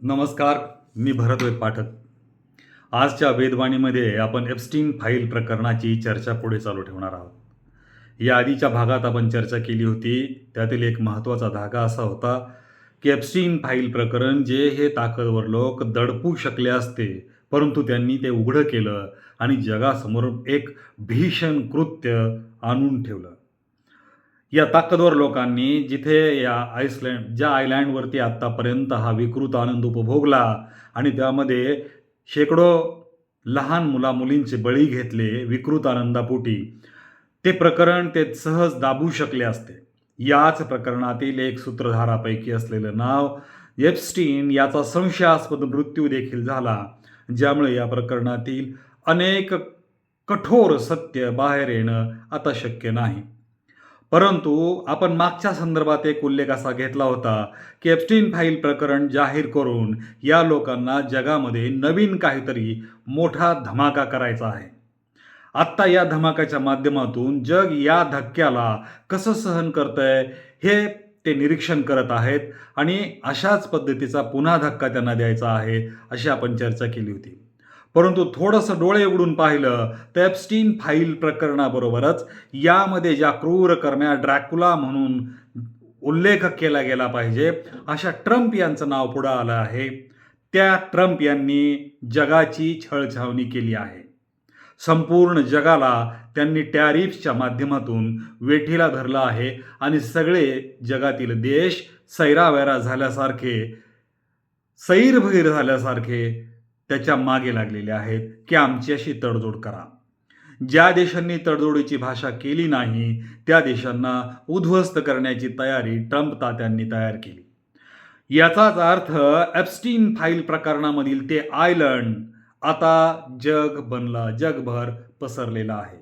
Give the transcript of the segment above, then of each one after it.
नमस्कार. मी भरत पाठक. आजच्या वेदवाणीमध्ये आपण एप्स्टीन फाईल प्रकरणाची चर्चा पुढे चालू ठेवणार आहोत. या आधीच्या भागात आपण चर्चा केली होती. त्यातील एक महत्त्वाचा धागा असा होता की एप्स्टीन फाईल प्रकरण जे हे ताकदवर लोक दडपू शकले असते, परंतु त्यांनी ते उघडं केलं आणि जगासमोर एक भीषण कृत्य आणून ठेवलं. या ताकदवर लोकांनी जिथे ज्या आयलँडवरती आत्तापर्यंत हा विकृत आनंद उपभोगला आणि त्यामध्ये शेकडो लहान मुलामुलींचे बळी घेतले विकृत आनंदापोटी, ते प्रकरण ते सहज दाबू शकले असते. याच प्रकरणातील एक सूत्रधारापैकी असलेलं नाव एप्स्टीन याचा संशयास्पद मृत्यू देखील झाला, ज्यामुळे या प्रकरणातील अनेक कठोर सत्य बाहेर येणं आता शक्य नाही. परंतु आपण मागच्या संदर्भात एक उल्लेख असा घेतला होता की एप्स्टीन फाईल प्रकरण जाहीर करून या लोकांना जगामध्ये नवीन काहीतरी मोठा धमाका करायचा आहे. आत्ता या धमाकाच्या माध्यमातून जग या धक्क्याला कसं सहन करतंय हे ते निरीक्षण करत आहेत आणि अशाच पद्धतीचा पुन्हा धक्का त्यांना द्यायचा आहे, अशी आपण चर्चा केली होती. परंतु थोडंसं डोळे उघडून पाहिलं तर एप्स्टीन फाईल प्रकरणाबरोबरच यामध्ये ज्या क्रूर कर्म्या ड्रॅक्युला म्हणून उल्लेख केला गेला पाहिजे अशा ट्रम्प यांचं नाव पुढं आलं आहे. त्या ट्रम्प यांनी जगाची छळछावणी केली आहे. संपूर्ण जगाला त्यांनी टॅरिफ्सच्या माध्यमातून वेठीला धरलं आहे आणि सगळे जगातील देश सैरावैरा झाल्यासारखे, सैरभैर झाल्यासारखे त्याच्या मागे लागलेले आहेत की आमच्याशी तडजोड करा. ज्या देशांनी तडजोडीची भाषा केली नाही त्या देशांना उद्ध्वस्त करण्याची तयारी ट्रम्प तात्यांनी तयार केली. याचाच अर्थ एप्स्टीन फाईल प्रकरणामधील ते आयलंड आता जगभर पसरलेलं आहे.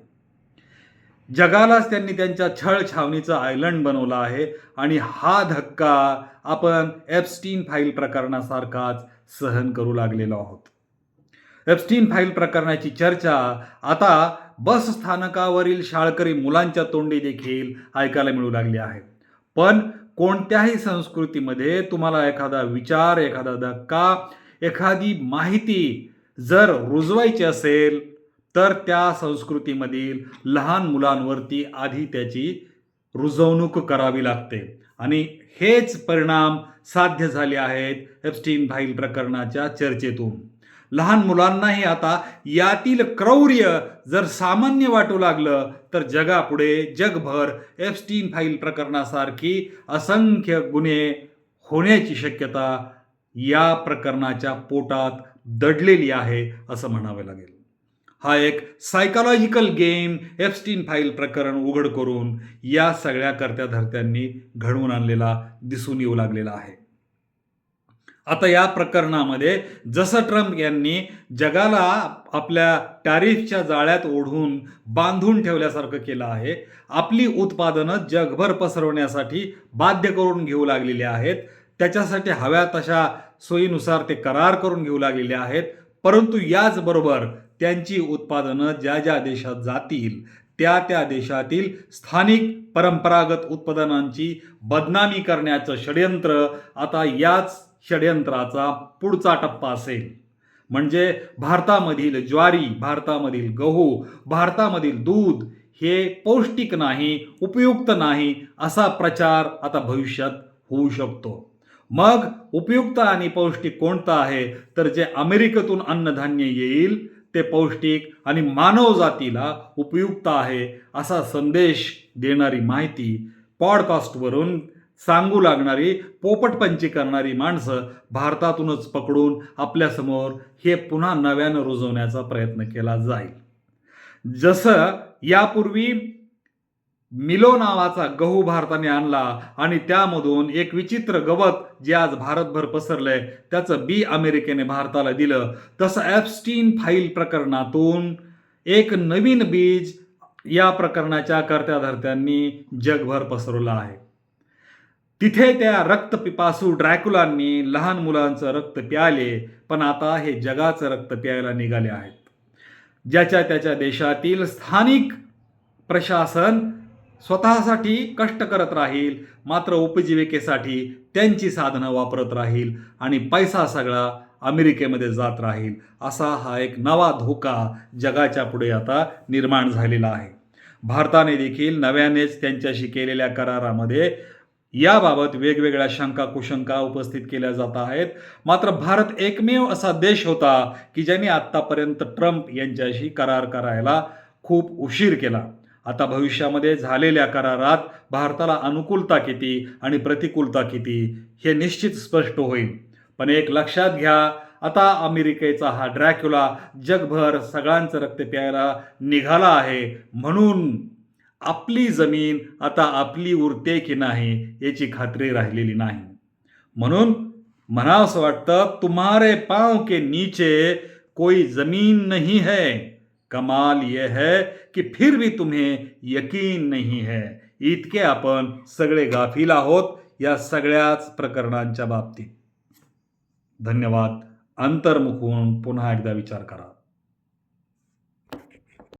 जगालाच त्यांनी त्यांच्या छळछावणीचं आयलंड बनवलं आहे आणि हा धक्का आपण एप्स्टीन फाईल प्रकरणासारखाच सहन करू लागलेलो आहोत. एप्स्टीन फाईल प्रकरणाची चर्चा आता बस स्थानकावरील शाळकरी मुलांच्या तोंडी देखील ऐकायला मिळू लागली आहे. पण कोणत्याही संस्कृतीमध्ये तुम्हाला एखादा विचार, एखादा धक्का, एखादी माहिती जर रुजवायची असेल तर त्या संस्कृतीमधील लहान मुलांवरती आधी त्याची रुजवणूक करावी लागते आणि हेच परिणाम साध्य झाले आहेत एप्स्टीन फाईल प्रकरणाच्या चर्चेतून. लहान मुलांनाही आता यातील क्रौर्य जर सामान्य वाटू लागलं तर जगापुढे जगभर एप्स्टीन फाईल प्रकरणासारखी असंख्य गुन्हे होण्याची शक्यता या प्रकरणाच्या पोटात दडलेली आहे असं म्हणावं लागेल. हा एक सायकोलॉजिकल गेम एप्स्टीन फाईल प्रकरण उघड करून या सगळ्या कर्त्याधर्त्यांनी घडवून आणलेला दिसून येऊ लागलेला आहे. आता या प्रकरणामध्ये जसं ट्रम्प यांनी जगाला आपल्या टॅरिफच्या जाळ्यात ओढून बांधून ठेवल्यासारखं केलं आहे, आपली उत्पादनं जगभर पसरवण्यासाठी बाध्य करून घेऊ लागलेली आहेत, त्याच्यासाठी हव्या तशा सोयीनुसार ते करार करून घेऊ लागलेले आहेत. परंतु याचबरोबर त्यांची उत्पादनं ज्या ज्या देशात जातील त्या त्या देशातील स्थानिक परंपरागत उत्पादनांची बदनामी करण्याचं षड्यंत्र आता याच षड्यंत्राचा पुढचा टप्पा असेल. म्हणजे भारतामधील ज्वारी, भारतामधील गहू, भारतामधील दूध हे पौष्टिक नाही, उपयुक्त नाही असा प्रचार आता भविष्यात होऊ शकतो. मग उपयुक्त आणि पौष्टिक कोणतं आहे तर जे अमेरिकेतून अन्नधान्य येईल ते पौष्टिक आणि मानव जातीला उपयुक्त आहे असा संदेश देणारी माहिती पॉडकास्टवरून सांगू लागणारी, पोपटपंची करणारी माणसं भारतातूनच पकडून आपल्यासमोर हे पुन्हा नव्यानं रुजवण्याचा प्रयत्न केला जाईल. जसं यापूर्वी मिलो नावाचा गहू भारताने आणला आणि त्यामधून एक विचित्र गवत जे आज भारतभर पसरलंय त्याचं बी अमेरिकेने भारताला दिलं, तसं एप्स्टीन फाईल प्रकरणातून एक नवीन बीज या प्रकरणाच्या कर्त्याधर्त्यांनी जगभर पसरवलं आहे. तिथे त्या रक्तपिपासू ड्रॅक्युलांनी लहान मुलांचं रक्त प्याले, पण आता हे जगाचं रक्त प्यायला निघाले आहेत. ज्याच्या त्याच्या देशातील स्थानिक प्रशासन स्वतःसाठी कष्ट करत राहील, मात्र उपजीविकेसाठी त्यांची साधनं वापरत राहील आणि पैसा सगळा अमेरिकेमध्ये जात राहील. असा हा एक नवा धोका जगाच्या पुढे आता निर्माण झालेला आहे. भारताने देखील नव्यानेच त्यांच्याशी केलेल्या करारामध्ये याबाबत वेगवेगळ्या शंका कुशंका उपस्थित केल्या जात आहेत. मात्र भारत एकमेव असा देश होता की ज्यांनी आत्तापर्यंत ट्रम्प यांच्याशी करार करायला खूप उशीर केला. आता भविष्यामध्ये झालेल्या करारात भारताला अनुकूलता किती आणि प्रतिकूलता किती हे निश्चित स्पष्ट होईल. पण एक लक्षात घ्या, आता अमेरिकेचा हा ड्रॅक्युला जगभर सगळ्यांचं रक्त प्यायला निघाला आहे. म्हणून आपली जमीन आता आपली उरते की नाही याची खात्री राहिलेली नाही. म्हणून म्हणावंसं वाटतं, तुम्हारे पांव के नीचे कोई जमीन नहीं है, कमाल ये है की फिर भी तुम्हें यकीन नहीं है. इतके आपण सगळे गाफील आहोत या सगळ्याच प्रकरणांच्या बाबतीत. धन्यवाद. अंतर्मुख होऊन पुन्हा एकदा विचार करा.